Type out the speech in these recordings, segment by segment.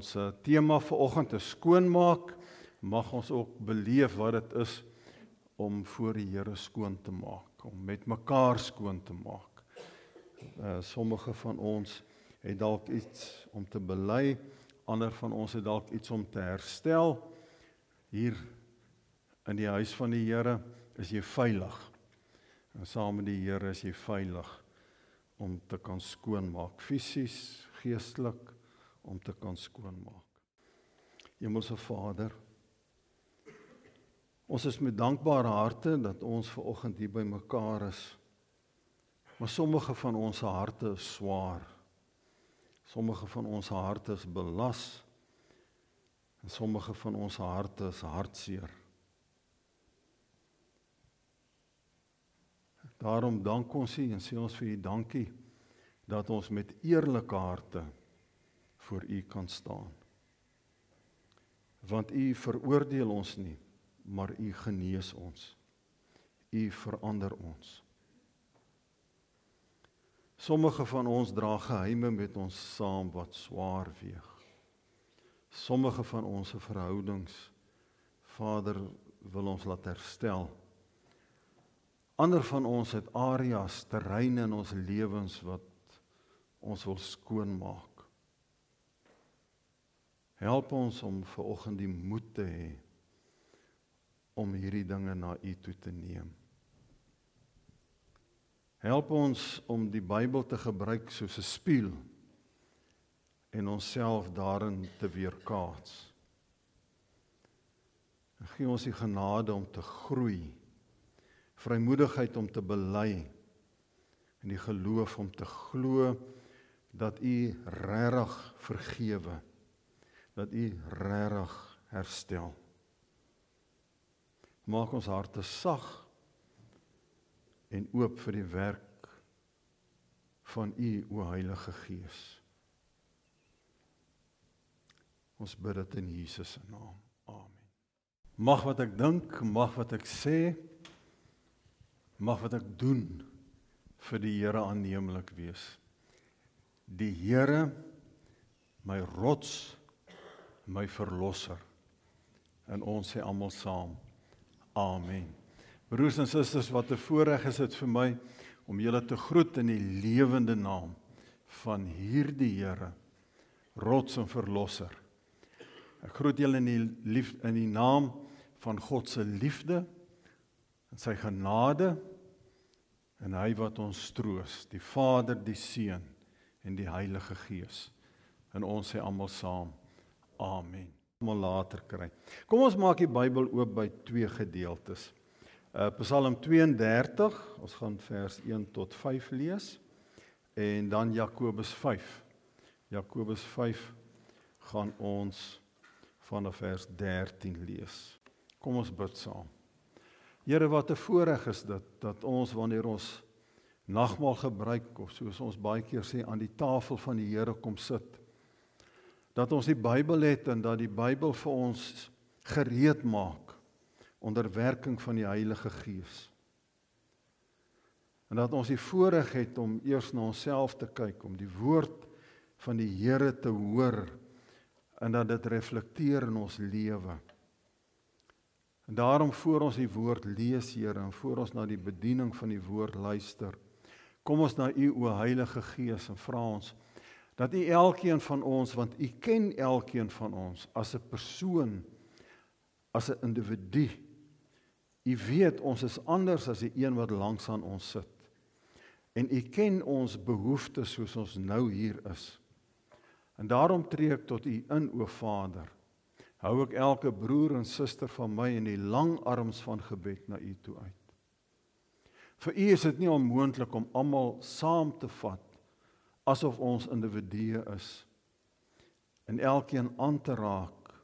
Ons tema vanoggend is skoonmaak. Mag ons ook beleef wat dit is om voor die Here skoon te maak, om met mekaar skoon te maak. Sommige van ons het dalk iets om te bely, ander van ons het dalk iets om te herstel. Hier in die huis van die Here is jy veilig. En saam met die Here is jy veilig om te kan skoonmaak, fisies, geestelik, om te kan skoonmaak. Hemelse Vader, ons is met dankbare harte dat ons vanoggend hier by mekaar is. Maar sommige van ons harte is swaar. Sommige van ons harte is belas. En sommige van ons harte is hartseer. Daarom dank ons U en sê ons vir U dankie dat ons met eerlike harte voor U kan staan. Want U veroordeel ons nie, maar U genees ons. U verander ons. Sommige van ons dra geheime met ons saam wat swaar weeg. Sommige van ons verhoudings, Vader, wil ons laat herstel. Ander van ons het areas, terreine in ons lewens wat ons wil skoonmaak. Help ons om vanoggend die moed te hê om hierdie dinge na U toe te neem. Help ons om die Bybel te gebruik soos 'n spieël en onsself daarin te weerkaats. En gee ons die genade om te groei, vrymoedigheid om te bely en die geloof om te glo dat U regtig vergewe, dat U regtig herstel. Maak ons harte sag en oop vir die werk van U, o Heilige Gees. Ons bid dit in Jesus se naam. Amen. Mag wat ek dink, mag wat ek sê, mag wat ek doen vir die Here aanneemlik wees. Die Here, my rots, my verlosser. En ons sê almal saam, amen. Broers en susters, wat 'n voorreg is dit vir my om julle te groet in die lewende naam van hierdie Here, rots en verlosser. Ek groet julle in die naam van God se liefde en sy genade en hy wat ons troos, die Vader, die Seun en die Heilige Gees. En ons sê almal saam, amen. Almal later kry. Kom ons maak die Bybel oop by twee gedeeltes. Psalm 32, ons gaan vers 1 tot 5 lees, en dan Jakobus 5. Jakobus 5 gaan ons vanaf vers 13 lees. Kom ons bid saam. Here, wat 'n voorreg is dit, dat ons wanneer ons nagmaal gebruik, of soos ons baie keer sê, aan die tafel van die Here kom sit, dat ons die Bybel het en dat die Bybel vir ons gereed maak onder werking van die Heilige Gees. En dat ons die voorreg het om eers na onsself te kyk, om die woord van die Here te hoor en dat dit reflekteer in ons lewe. En daarom voor ons die woord lees, Here, en voor ons na die bediening van die woord luister, kom ons na U, o Heilige Gees, en vra ons dat U elkeen van ons, want U ken elkeen van ons as 'n persoon, as 'n individu. U weet ons is anders as die een wat langs aan ons sit. En U ken ons behoeftes soos ons nou hier is. En daarom tree ek tot U in, o Vader. Hou ek elke broer en suster van my in die lang arms van gebed na U toe uit. Vir U is dit nie onmoontlik om almal saam te vat asof ons individue is en elkeen aan te raak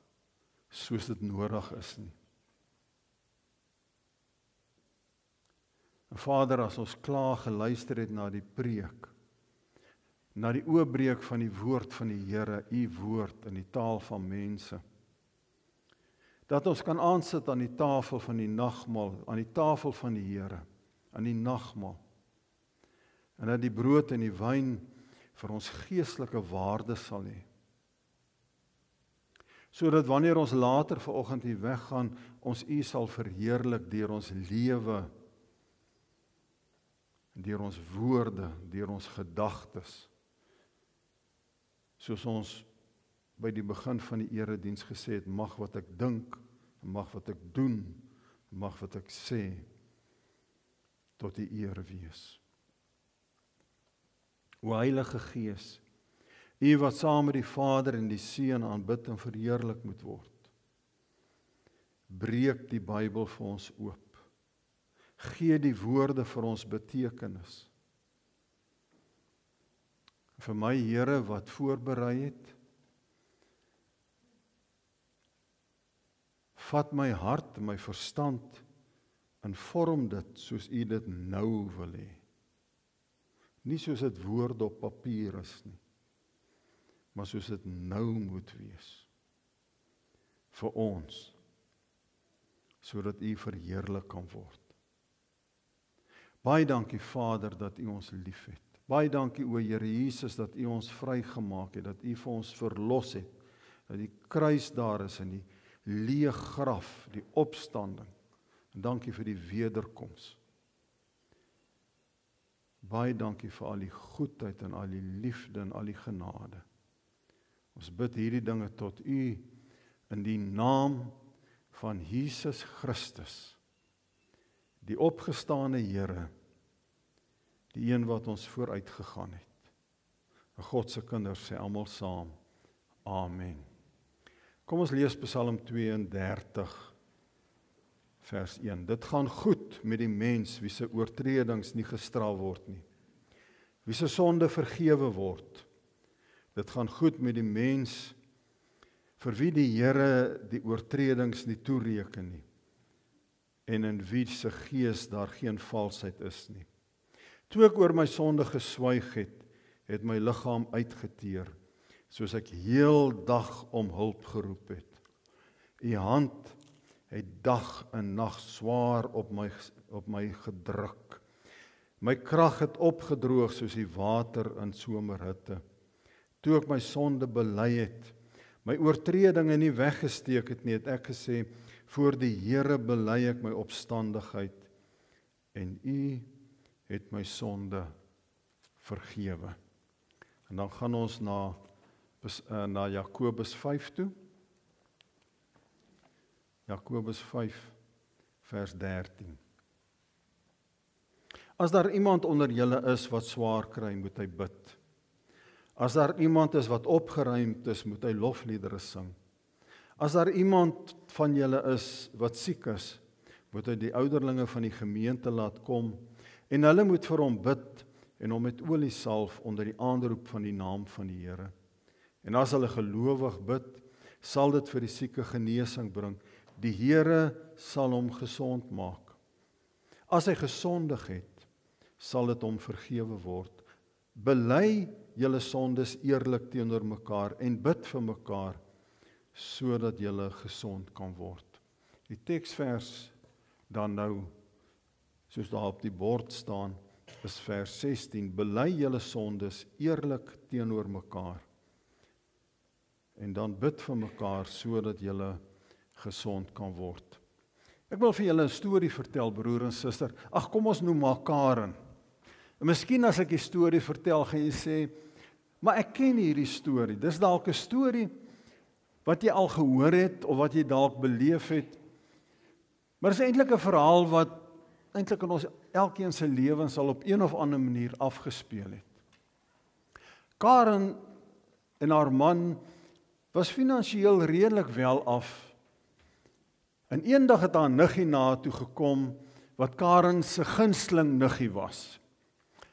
soos dit nodig is nie. En Vader, as ons klaar geluister het na die preek, na die oopbreek van die woord van die Here, U woord in die taal van mense, dat ons kan aansit aan die tafel van die nagmaal, aan die tafel van die Here, aan die nagmaal, en dat die brood en die wyn vir ons geestelike waarde sal hê. sodat wanneer ons later vanoggend hier weggaan, ons U sal verheerlik deur ons lewe, deur ons woorde, deur ons gedagtes, soos ons by die begin van die erediens gesê het, mag wat ek dink, mag wat ek doen, mag wat ek sê, tot die eer wees. O Heilige Gees, U wat saam met die Vader en die Seun aanbid en verheerlik moet word, breek die Bybel vir ons oop. Gee die woorde vir ons betekenis. Vir my Here wat voorberei het, vat my hart, my verstand en vorm dit soos U dit nou wil hê. Nie soos dit woorde op papier is nie, maar soos dit nou moet wees. Vir ons, sodat U verheerlik kan word. Baie dankie Vader dat U ons liefhet. Baie dankie o Here Jesus dat U ons vrygemaak het, dat U vir ons verlos het, dat die kruis daar is en die leë graf, die opstanding. En dankie vir die wederkoms. Baie dankie vir al die goedheid en al die liefde en al die genade. Ons bid hierdie dinge tot U in die naam van Jesus Christus, die opgestane Here, die een wat ons vooruit gegaan het. En God se kinders sê almal saam, Amen. Kom ons lees Psalm 32, vers 1. Dit gaan goed met die mens wie se oortredings nie gestraf word nie, wie se sonde vergewe word. Dit gaan goed met die mens vir wie die Here die oortredings nie toereken nie, en in wie se gees daar geen valsheid is nie. Toe ek oor my sonde geswyg het, het my liggaam uitgeteer, soos ek heel dag om hulp geroep het. U hand het dag en nag swaar op my gedruk. My krag het opgedroog soos die water in somerhitte. Toe ek my sonde bely het, my oortredinge nie weggesteek het nie, het ek gesê, voor die Here bely ek my opstandigheid, en U het my sonde vergewe. En dan gaan ons na Jakobus 5 toe. Jakobus 5, vers 13. As daar iemand onder julle is wat swaar kry, moet hy bid. As daar iemand is wat opgeruimd is, moet hy lofliedere sing. As daar iemand van julle is wat siek is, moet hy die ouderlinge van die gemeente laat kom, en hulle moet vir hom bid, en hom met olie salf onder die aanroep van die naam van die Here. En as hulle gelowig bid, sal dit vir die sieke genesing bring. Die Here sal hom gesond maak. As hy gesondig het, sal dit hom vergewe word. Bely julle sondes eerlik teenoor mekaar en bid vir mekaar, sodat julle gesond kan word. Die teksvers dan nou, soos daar op die bord staan, is vers 16. Bely julle sondes eerlik teenoor mekaar. En dan bid vir mekaar, sodat julle gesond kan word. Ek wil vir julle 'n storie vertel, broer en suster. Ag, kom ons noem maar Karen. En miskien as ek die storie vertel, gaan jy sê, maar ek ken hierdie storie. Dis dalk 'n storie wat jy al gehoor het, of wat jy dalk beleef het. Maar dit is eintlik 'n verhaal wat eintlik in ons elkeen se lewens al op een of ander manier afgespeel het. Karen en haar man was finansiëel redelik wel af. En eendag het haar niggie na toe gekom, wat Karen se gunsteling niggie was.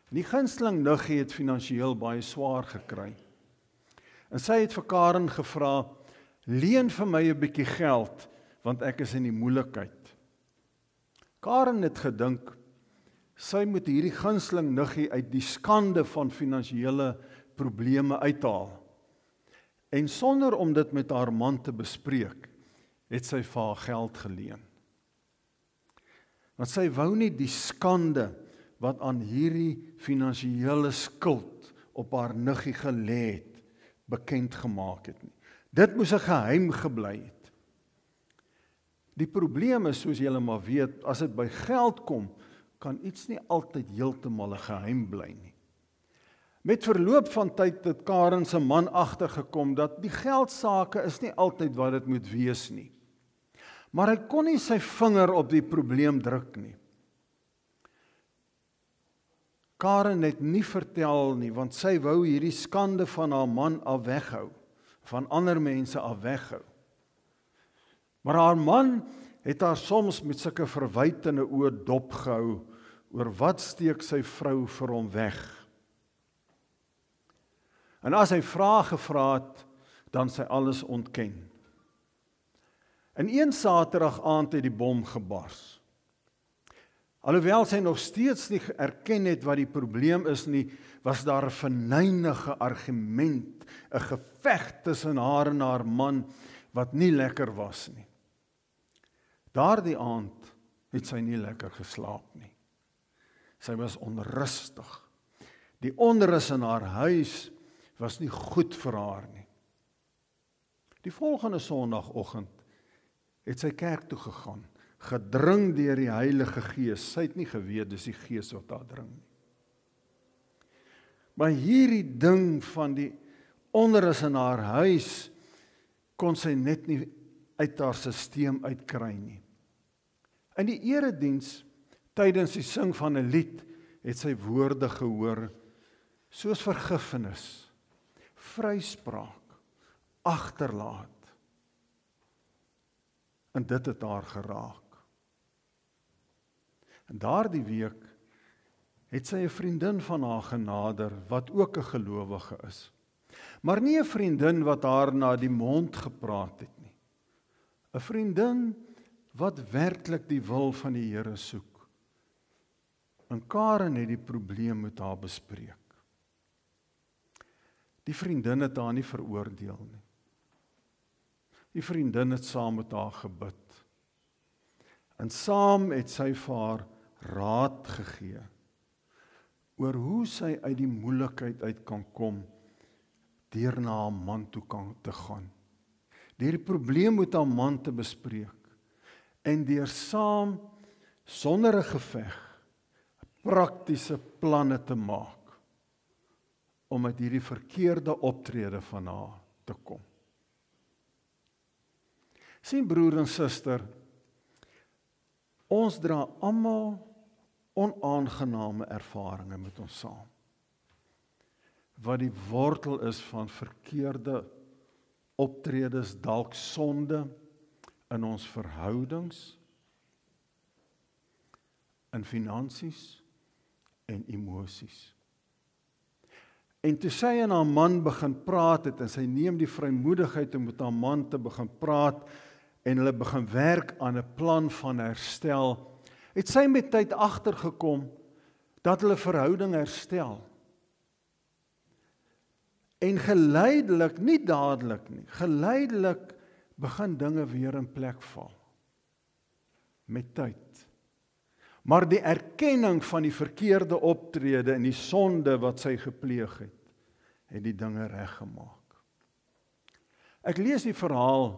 En die gunsteling niggie het finansiëel baie swaar gekry. En sy het vir Karen gevra, leen vir my 'n bietjie geld, want ek is in die moeilikheid. Karen het gedink, sy moet hierdie gunsteling niggie uit die skande van finansiële probleme uithaal. En sonder om dit met haar man te bespreek, het sy vir haar geld geleen. Want sy wou nie die skande wat aan hierdie finansiële skuld op haar niggie gelê het, bekend gemaak het nie. Dit moes 'n geheim gebly het. Die probleem is, soos julle maar weet, as dit by geld kom, kan iets nie altyd heeltemal 'n geheim bly nie. Met verloop van tyd het Karen se man agtergekom dat die geldsake is nie altyd wat dit moet wees nie. Maar hy kon nie sy vinger op die probleem druk nie. Karen het nie vertel nie, want sy wou hierdie skande van haar man af weghou, van ander mense af weghou. Maar haar man het haar soms met sulke verwytende oë dopgehou oor wat steek sy vrou vir hom weg. En as hy vrae gevra het, dan sy alles ontken. En een Saterdag aand het die bom gebars. Alhoewel sy nog steeds nie erken het wat die probleem is nie, was daar 'n venynige argument, 'n geveg tussen haar en haar man, wat nie lekker was nie. Daardie aand het sy nie lekker geslaap nie. Sy was onrustig. Die onrus in haar huis was nie goed vir haar nie. Die volgende Sondagoggend het sy kerk toe gegaan, gedring deur die Heilige Gees. Sy het nie geweet dis die Gees wat haar dring nie. Maar hierdie ding van die onrus in haar huis kon sy net nie uit haar stelsel uitkry nie. In die erediens, tydens die sing van 'n lied, het sy woorde gehoor, soos vergifnis, vryspraak, agterlaat. En dit het haar geraak. En daardie week het sy 'n vriendin van haar genader, wat ook 'n gelowige is. Maar nie 'n vriendin wat haar na die mond gepraat het nie. 'n Vriendin wat werklik die wil van die Here soek. En Karen het die probleem met haar bespreek. Die vriendin het haar nie veroordeel nie. Die vriendin het saam met haar gebid. En saam het sy vir haar raad gegee oor hoe sy uit die moeilikheid uit kan kom deur na haar man toe te gaan. Deur die probleem met haar man te bespreek en deur saam sonder 'n geveg praktiese planne te maak om uit hierdie verkeerde optrede van haar te kom. Sien broer en suster, ons dra almal onaangename ervarings met ons saam, wat die wortel is van verkeerde optredes, dalk sonde in ons verhoudings, in finansies en emosies. En toe sy en haar man begin praat het, en sy neem die vrymoedigheid om met haar man te begin praat, en hulle begin werk aan 'n plan van herstel, het sy met tyd agtergekom dat hulle verhouding herstel. En geleidelik, nie dadelik nie, geleidelik begin dinge weer in plek val. Met tyd. Maar die erkenning van die verkeerde optrede en die sonde wat sy gepleeg het die dinge reggemaak. Ek lees die verhaal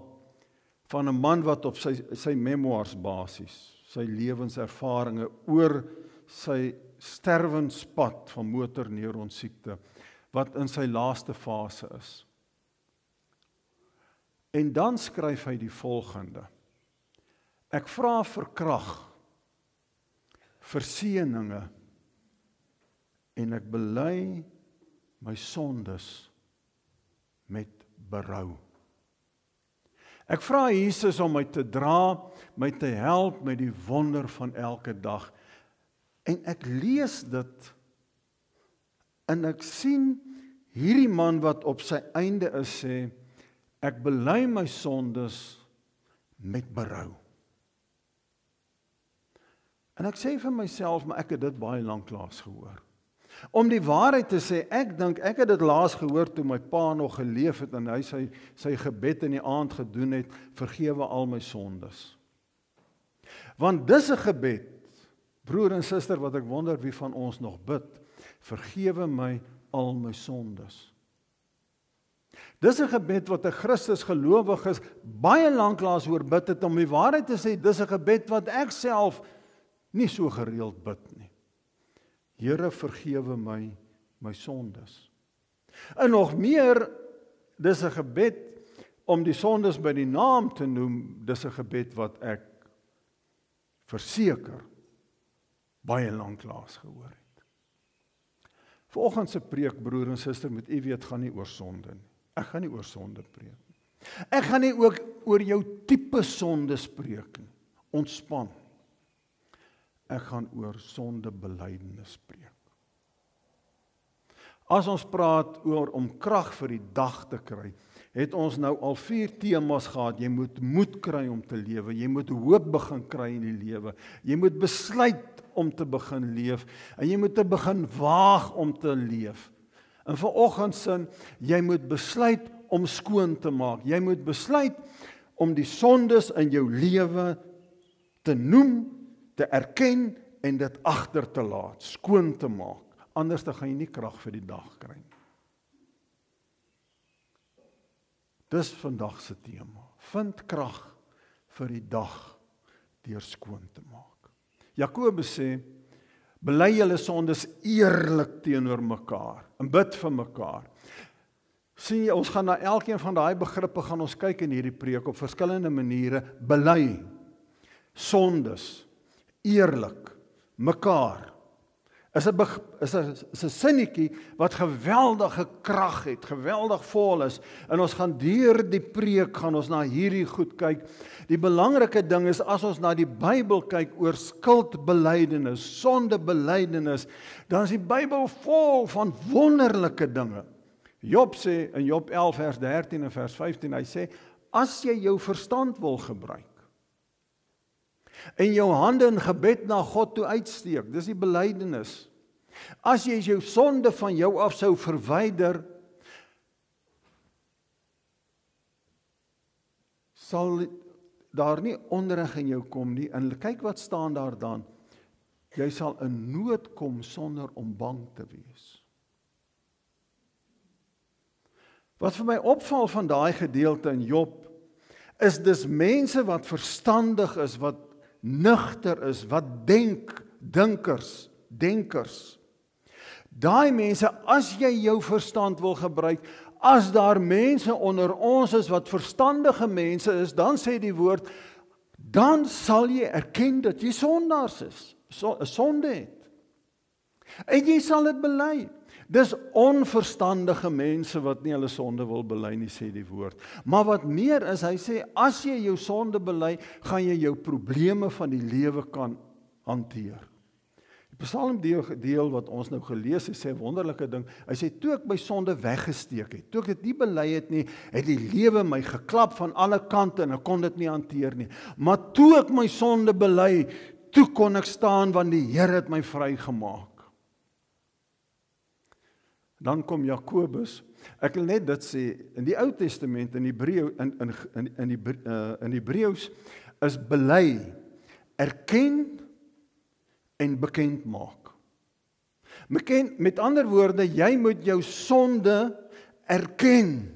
van 'n man wat op sy memoirs basis, sy lewenservarings oor sy sterwenspad van motorneuron siekte, wat in sy laaste fase is. En dan skryf hy die volgende: Ek vra vir krag, vir seëninge, en ek bely my sondes met berou. Ek vra Jesus om my te dra, my te help met die wonder van elke dag. En ek lees dit, en ek sien hierdie man wat op sy einde is sê, ek bely my sondes met berou. En ek sê vir myself, maar ek het dit baie lanklaas gehoor. Om die waarheid te sê, ek dink ek het dit laas gehoor toe my pa nog geleef het en hy sy gebed in die aand gedoen het, vergewe al my sondes. Want dis 'n gebed, broer en suster, wat ek wonder wie van ons nog bid, vergewe my al my sondes. Dis 'n gebed wat 'n Christus gelowiges baie lanklaas oor bid het, om die waarheid te sê, dis 'n gebed wat ek self nie so gereeld bid nie. Here, vergewe my sondes. En nog meer, dis 'n gebed om die sondes by die naam te noem, dis 'n gebed wat ek verseker baie lanklaas gehoor het. Vanoggend se preek, broer en suster, moet u weet, gaan nie oor sonde nie. Ek gaan nie oor sonde preek nie. Ek gaan nie ook oor jou tipe sonde spreek nie. Ontspan. Ek gaan oor sondebelydenis preek. As ons praat oor om krag vir die dag te kry, het ons nou al 4 temas gehad. Jy moet moed kry om te lewe, jy moet hoop begin kry in die lewe, jy moet besluit om te begin leef, en jy moet te begin waag om te leef. En vanoggend sin, jy moet besluit om skoon te maak, jy moet besluit om die sondes in jou lewe te noem, te erken en dit agter te laat, skoon te maak. Anders dan gaan jy nie krag vir die dag kry nie. Dis vandag se tema. Vind krag vir die dag deur skoon te maak. Jakobus sê, bely julle sondes eerlik teenoor mekaar en bid vir mekaar. Sien jy, ons gaan na elkeen van daai begrippe gaan ons kyk in hierdie preek op verskillende maniere. Bely sondes eerlik mekaar. Is 'n sinnetjie wat geweldige krag het, geweldig vol is, en ons gaan deur die preek gaan ons na hierdie goed kyk. Die belangrike ding is, as ons na die Bybel kyk oor skuldbelydenis, sondebelydenis, dan is die Bybel vol van wonderlike dinge. Job sê in Job 11 vers 13 en vers 15, hy sê, as jy jou verstand wil gebruik, en jou hande in gebed na God toe uitsteek, dis die belydenis. As jy jou sonde van jou af sou verwyder, sal daar nie onreg in jou kom nie. En kyk wat staan daar dan. Jy sal in nood kom sonder om bang te wees. Wat vir my opval van daai gedeelte in Job, is dis mense wat verstandig is, wat nugter is, wat denkers. Daai mense, as jy jou verstand wil gebruik, as daar mense onder ons is wat verstandige mense is, dan sê die woord, dan sal jy erken dat jy sondaars is, 'n sonde het. En jy sal dit bely. Dis onverstandige mense wat nie hulle sonde wil bely nie, sê die woord. Maar wat meer is, hy sê, as jy jou sonde bely, gaan jy jou probleme van die lewe kan hanteer. Die Psalmdeel wat ons nou gelees het, sê 'n wonderlike ding. Hy sê, toe ek my sonde weggesteek het, toe ek dit nie bely het nie, het die lewe my geklap van alle kante en ek kon dit nie hanteer nie. Maar toe ek my sonde bely, toe kon ek staan, want die Here het my vrygemaak. Dan kom Jakobus. Ek wil net dit sê, in die Ou Testament, in Hebreëus, is bely, erken en bekend maak. Met ander woorde, jy moet jou sonde erken.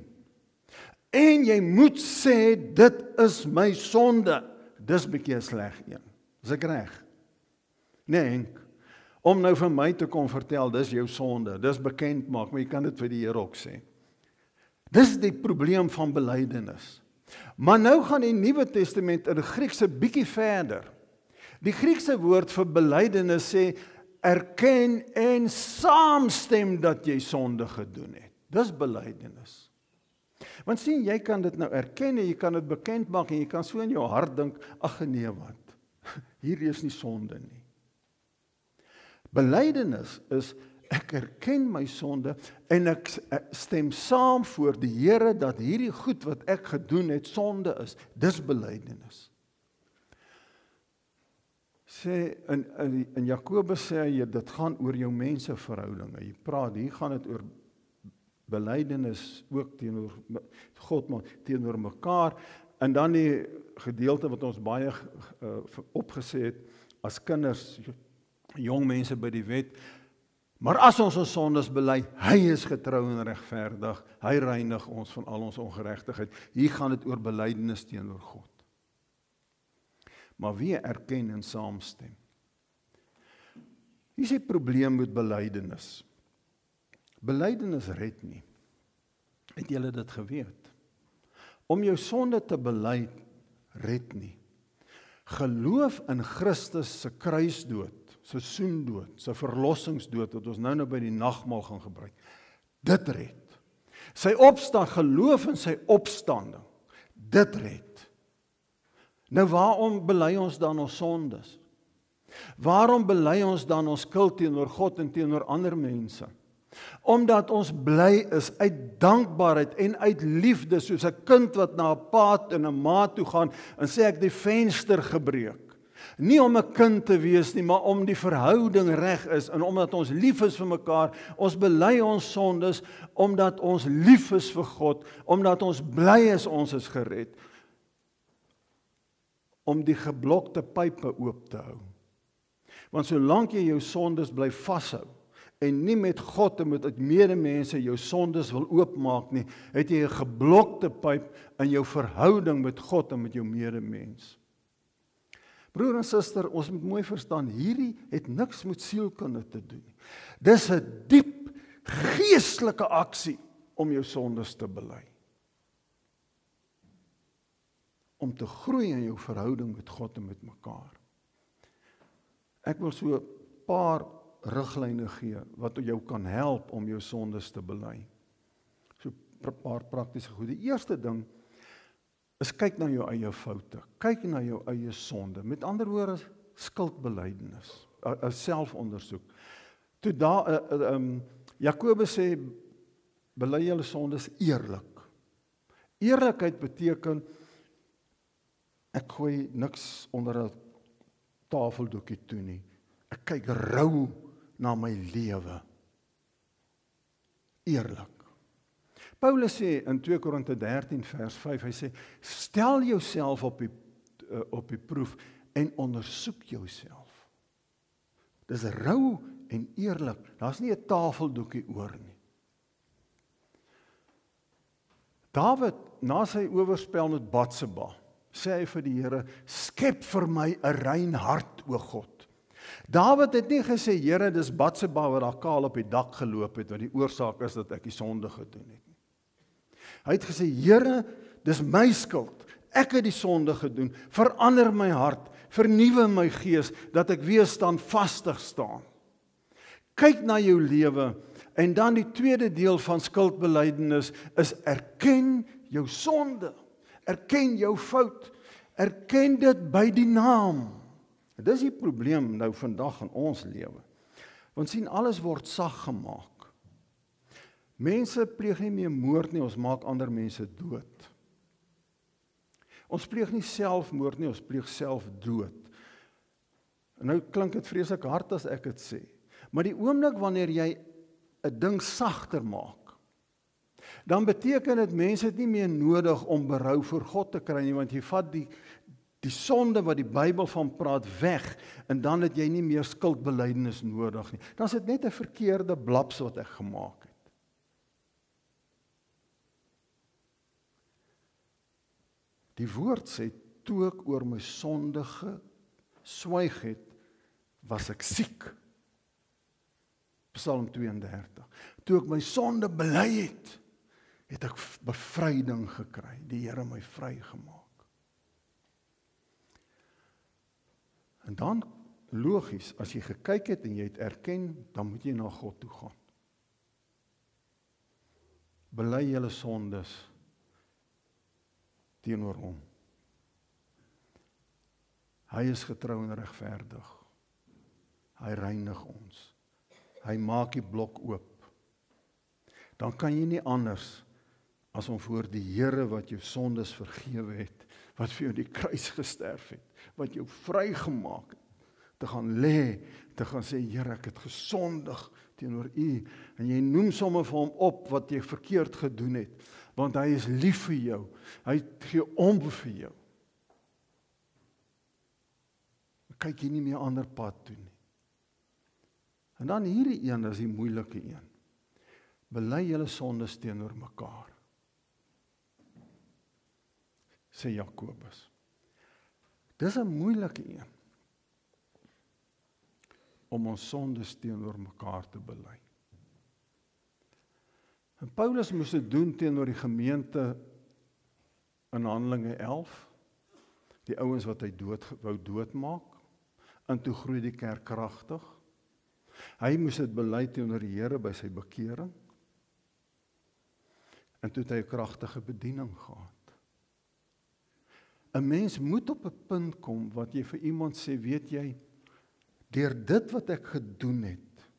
En jy moet sê, dit is my sonde. Dis 'n bietjie 'n sleg een. Is ek reg? Nee, Henk. Om nou vir my te kom vertel, dis jou sonde, dis bekend maak, maar jy kan dit vir die Here ook sê. Dis die probleem van belydenis. Maar nou gaan die Nuwe Testament in die Griekse bietjie verder. Die Griekse woord vir belydenis sê, erken en saamstem dat jy sonde gedoen het. Dis belydenis. Want sien, jy kan dit nou erken en jy kan dit bekend maak en jy kan so in jou hart dink, ag nee wat, hier is nie sonde nie. Belydenis is, ek erken my sonde en ek stem saam voor die Here dat hierdie goed wat ek gedoen het sonde is. Dis belydenis. Sê, in Jakobus sê hy, dit gaan oor jou menseverhoudinge. Jy praat, hier gaan dit oor belydenis ook teenoor God, maar teenoor mekaar. En dan die gedeelte wat ons baie opgesê het, as kinders, jong mense by die wet, Maar as ons ons sondes bely, hy is getrou en regverdig, hy reinig ons van al ons ongeregtigheid. Hier gaan dit oor belydenis teenoor God. Maar wie erken en saamstem? Hier is die probleem met belydenis. Belydenis red nie. Het julle dit geweet? Om jou sonde te bely, red nie. Geloof in Christus se kruisdood, sy soendood, sy verlossingsdood, wat ons nou by die nagmaal gaan gebruik, dit red. Sy opstaan, geloof in sy opstanding, dit red. Nou waarom bely ons dan ons sondes? Waarom bely ons dan ons skuld teenoor God en teenoor ander mense? Omdat ons bly is uit dankbaarheid en uit liefde, soos 'n kind wat na 'n pa en 'n ma toe gaan en sê ek die venster gebreek. Nie om 'n kind te wees nie, maar om die verhouding reg is en omdat ons lief is vir mekaar. Ons bely ons sondes omdat ons lief is vir God, omdat ons bly is ons is gered. Om die geblokte pype oop te hou. Want solank jy jou sondes bly vashou en nie met God en met medemense jou sondes wil oopmaak nie, het jy 'n geblokte pyp in jou verhouding met God en met jou medemens. Broer en suster, ons moet mooi verstaan, hierdie het niks met sielkunde te doen nie. Dis 'n diep geestelike aksie om jou sondes te bely. Om te groei in jou verhouding met God en met mekaar. Ek wil so 'n paar riglyne gee wat jou kan help om jou sondes te bely. So 'n paar praktiese goed. Die eerste ding is kyk na jou eie foute. Kyk na jou eie sonde. Met ander woorde, skuldbelydenis, 'n selfondersoek. Toe Jakobus sê, bely julle sondes eerlik. Eerlikheid beteken, ek gooi niks onder 'n tafeldoekie toe nie. Ek kyk rou na my lewe. Eerlik. Paulus sê in 2 Korinte 13 vers 5, hy sê, stel jouself op die proef en ondersoek jouself. Dis rou en eerlik. Daar's nie 'n tafeldoekie oor nie. Dawid, na sy oorspel met Batseba, sê hy vir die Here, skep vir my 'n rein hart, o God. Dawid het nie gesê, Here, dis Batseba wat daar kaal op die dak geloop het, wat die oorsaak is dat ek die sonde gedoen het. Hy het gesê, Here, dis my skuld, ek het die sonde gedoen, verander my hart, vernuwe my gees, dat ek weer standvastig staan. Kyk na jou lewe, en dan die tweede deel van skuldbelydenis is erken jou sonde, erken jou fout, erken dit by die naam. Dis die probleem nou vandag in ons lewe. Want sien, alles word sag gemaak. Mense pleeg nie meer moord nie, ons maak ander mense dood. Ons pleeg nie selfmoord nie, ons pleeg selfdood. En nou klink dit vreeslik hard as ek dit sê. Maar die oomblik wanneer jy 'n ding sagter maak, dan beteken dit mense het nie meer nodig om berou voor God te kry nie, want jy vat die sonde wat die Bybel van praat weg, en dan het jy nie meer skuldbelydenis nodig nie. Dan is dit net 'n verkeerde blaps wat ek gemaak het. Die woord sê, toe ek oor my sonde geswyg het, was ek siek. Psalm 32. Toe ek my sonde bely het ek bevryding gekry. Die Here my vrygemaak. En dan, logies, as jy gekyk het en jy het erken, dan moet jy na God toe gaan. Bely julle sondes teenoor hom. Hy is getrou en regverdig. Hy reinig ons. Hy maak die blok oop. Dan kan jy nie anders as om voor die Here wat jou sondes vergewe het, wat vir jou die kruis gesterf het, wat jou vrygemaak het, te gaan lê, te gaan sê, Here, ek het gesondig teenoor U, en jy noem sommer vir hom op wat jy verkeerd gedoen het, want hy is lief vir jou, hy gee om vir jou. Kyk jy nie meer ander pad toe nie. En dan hierdie een is die moeilike een. Bely julle sondes teenoor mekaar, sê Jakobus. Dis 'n moeilike een, om ons sondes teenoor mekaar te bely. En Paulus moes dit doen teenoor die gemeente in Handelinge 11, die ouens wat hy wou doodmaak, en toe groei die kerk kragtig. Hy moes dit bely teenoor die Here by sy bekering, en toe het hy 'n kragtige bediening gehad. 'n Mens moet op 'n punt kom wat jy vir iemand sê, weet jy, deur dit wat ek gedoen het,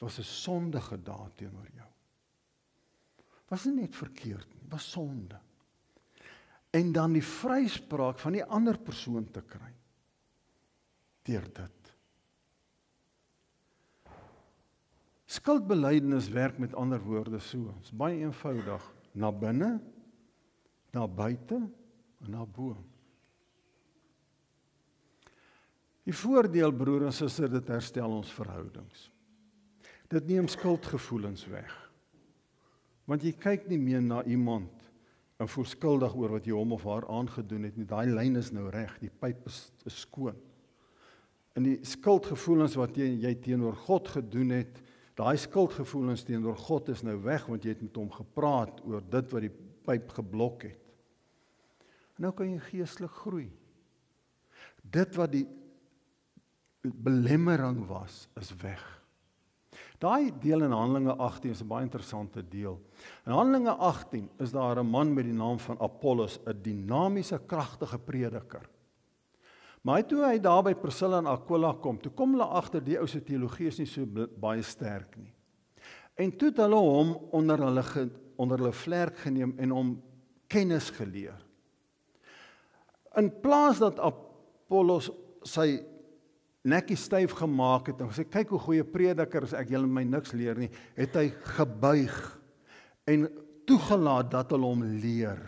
was 'n sondige daad teenoor jou. Was nie net verkeerd nie, was sonde. En dan die vryspraak van die ander persoon te kry, deur dit. Skuldbelydenis werk met ander woorde so, is baie eenvoudig, na binne, na buite, en na bo. Die voordeel, broer en suster, dit herstel ons verhoudings. Dit neem skuldgevoelens weg. Want jy kyk nie meer na iemand en voel skuldig oor wat jy hom of haar aangedoen het nie. Daai lyn is nou reg, die pyp is skoon. En die skuldgevoelens wat jy teenoor God gedoen het, daai skuldgevoelens teenoor God is nou weg, want jy het met hom gepraat oor dit wat die pyp geblok het. En nou kan jy geestelik groei. Dit wat die belemmering was, is weg. Daai deel in Handelinge 18 is 'n baie interessante deel. In Handelinge 18 is daar 'n man met die naam van Apollos, 'n dinamiese, kragtige prediker. Maar toe hy daar by Priscilla en Aquila kom, toe kom hulle agter die ou se teologie is nie so baie sterk nie. En toe het hulle hom onder hulle vlerk geneem en hom kennis geleer. In plaas dat Apollos sy nekkie styf gemaak het en gesê, kyk hoe goeie prediker is ek, julle my niks leer nie, het hy gebuig en toegelaat dat hulle hom leer.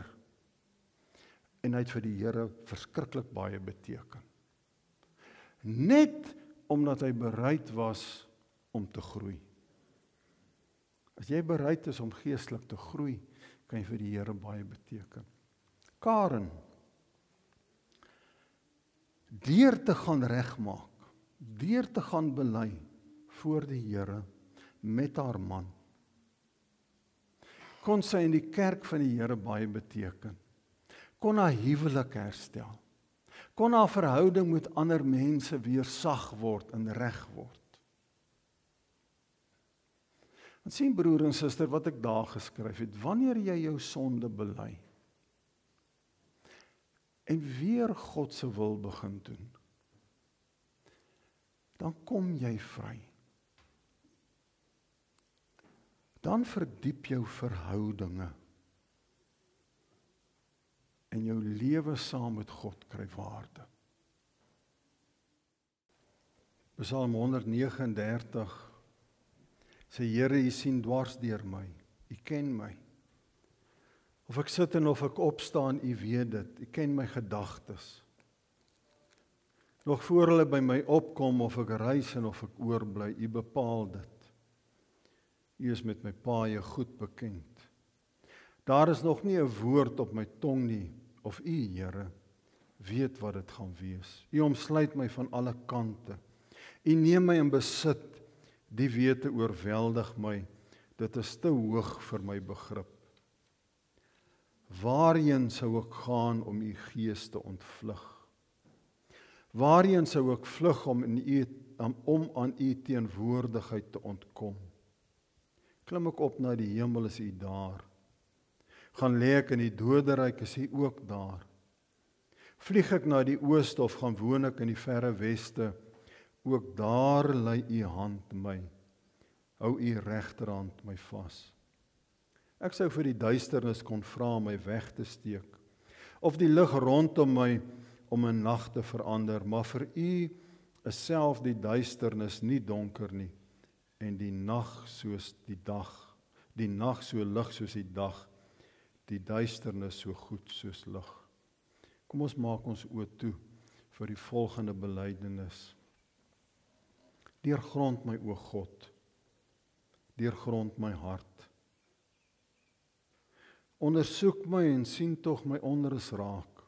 En hy het vir die Here verskriklik baie beteken. Net omdat hy bereid was om te groei. As jy bereid is om geestelik te groei, kan jy vir die Here baie beteken. Karen, deur te gaan regmaak, deur te gaan bely voor die Here met haar man, kon sy in die kerk van die Here baie beteken. Kon haar huwelik herstel. Kon haar verhouding met ander mense weer sag word en reg word. Want sien broer en suster wat ek daar geskryf het, wanneer jy jou sonde bely en weer God se wil begin doen, dan kom jy vry. Dan verdiep jou verhoudinge en jou lewe saam met God kry waarde. Psalm 139 sê, Here, U sien dwars deur my, U ken my. Of ek sit en of ek opstaan, U weet dit, U ken my gedagtes. Nog voor hulle by my opkom, of ek reis en of ek oorbly, U bepaal dit. U is met my paaie goed bekend. Daar is nog nie 'n woord op my tong nie, of U, Here, weet wat dit gaan wees. U omsluit my van alle kante. U neem my in besit, die wete oorweldig my. Dit is te hoog vir my begrip. Waarheen sou ek gaan om U gees te ontvlug? Waarheen sou ek vlug om aan U teenwoordigheid te ontkom? Klim ek op na die hemel, is U daar. Gaan lê ek in die doderyk, is U ook daar. Vlieg ek na die ooste of gaan woon ek in die verre weste, ook daar lei U hand my. Hou U regterhand my vas. Ek sou vir die duisternis kon vra om my weg te steek, of die lig rondom my om 'n nag te verander, maar vir U is self die duisternis nie donker nie, en die nag soos die dag, die nag so lig soos die dag, die duisternis so goed soos lig. Kom ons maak ons oë toe vir die volgende belydenis. Deurgrond my, o God. Deurgrond my hart. Ondersoek my en sien tog my onrus raak.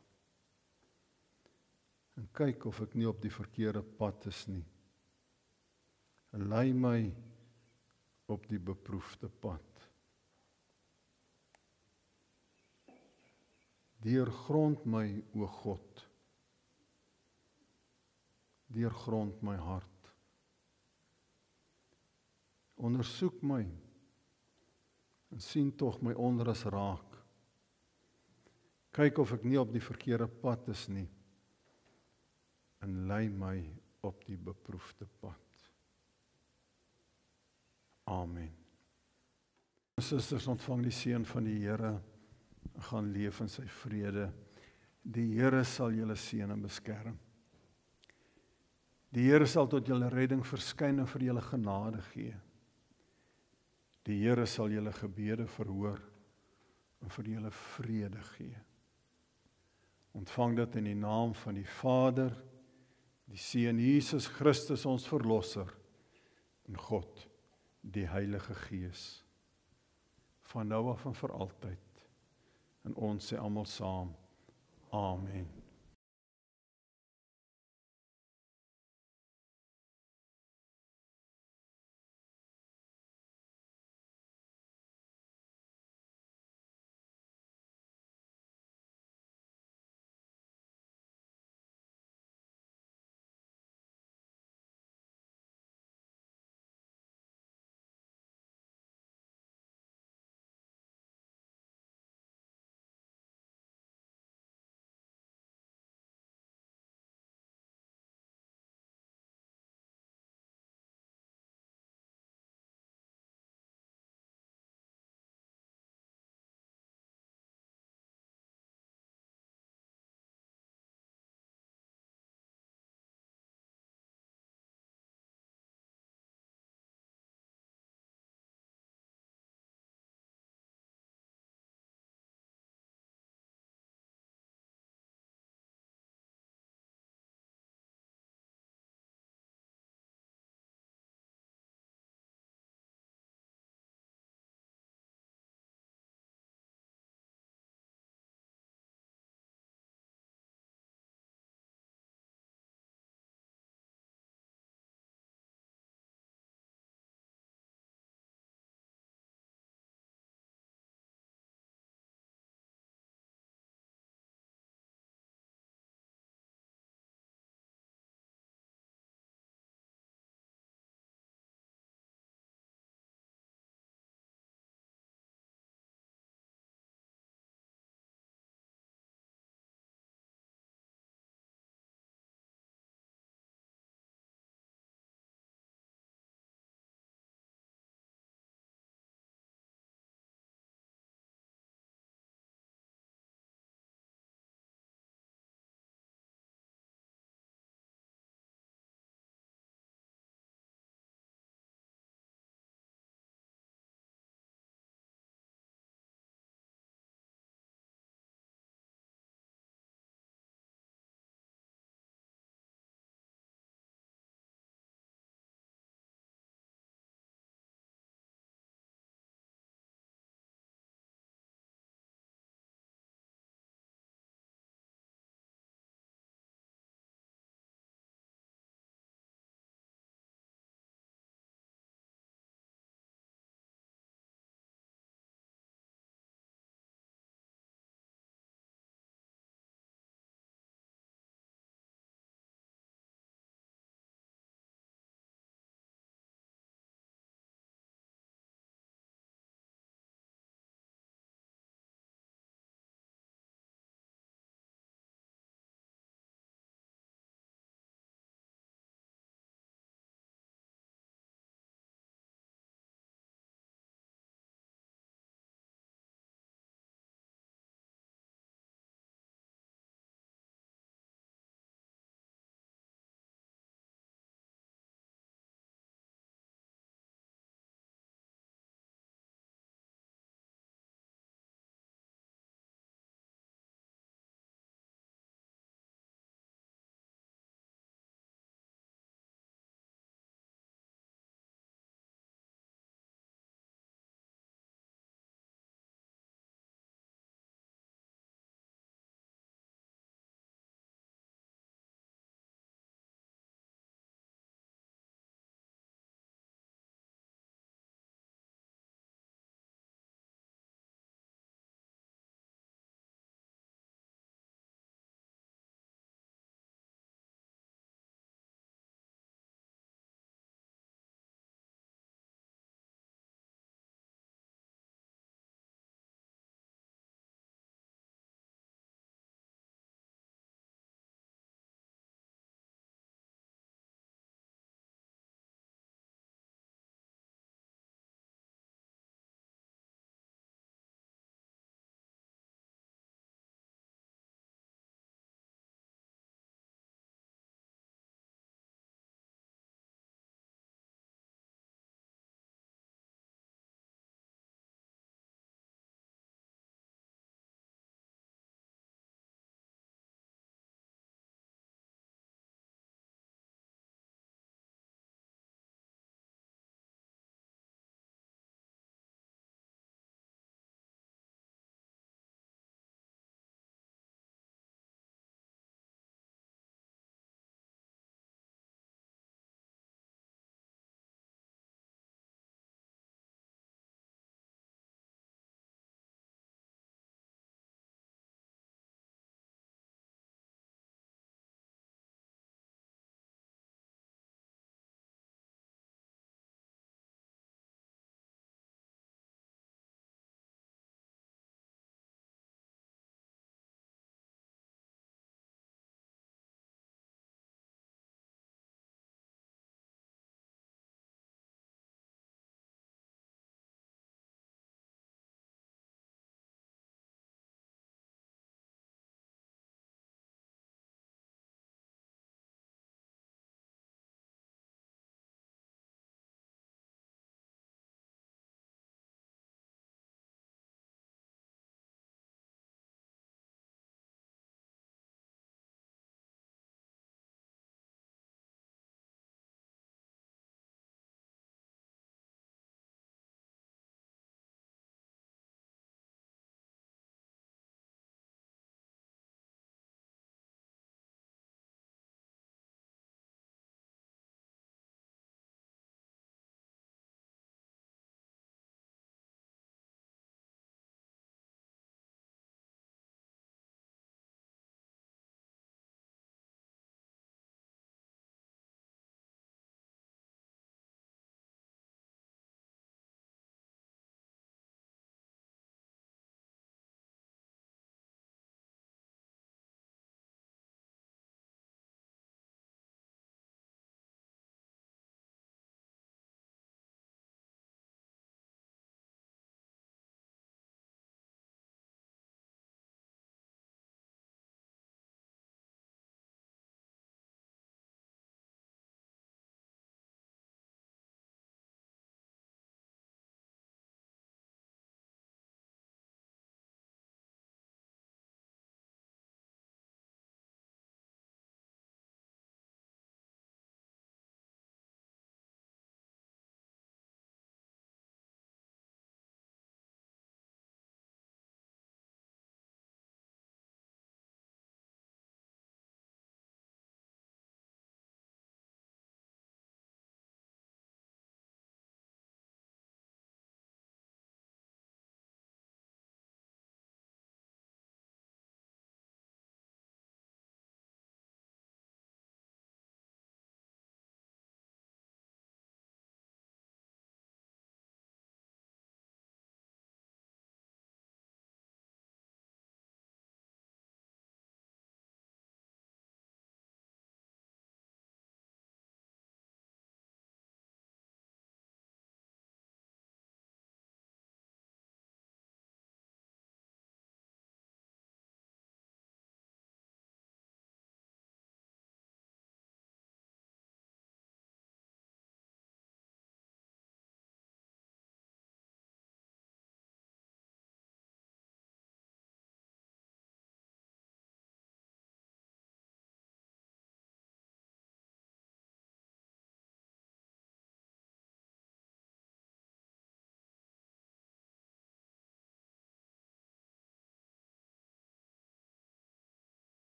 En kyk of ek nie op die verkeerde pad is nie. En lei my op die beproefde pad. Deurgrond my, o God. Deurgrond my hart. Ondersoek my en sien tog my onrus raak. Kyk of ek nie op die verkeerde pad is nie. En lei my op die beproefde pad. Amen. Susters, ontvang die seën van die Here, gaan leef in sy vrede. Die Here sal julle seën en beskerm. Die Here sal tot julle redding verskyn en vir julle genade gee. Die Here sal julle gebede verhoor en vir julle vrede gee. Ontvang dit in die naam van die Vader, die Seun Jesus Christus ons Verlosser, en God, die Heilige Gees, van nou af en vir altyd. En ons sê almal saam, Amen.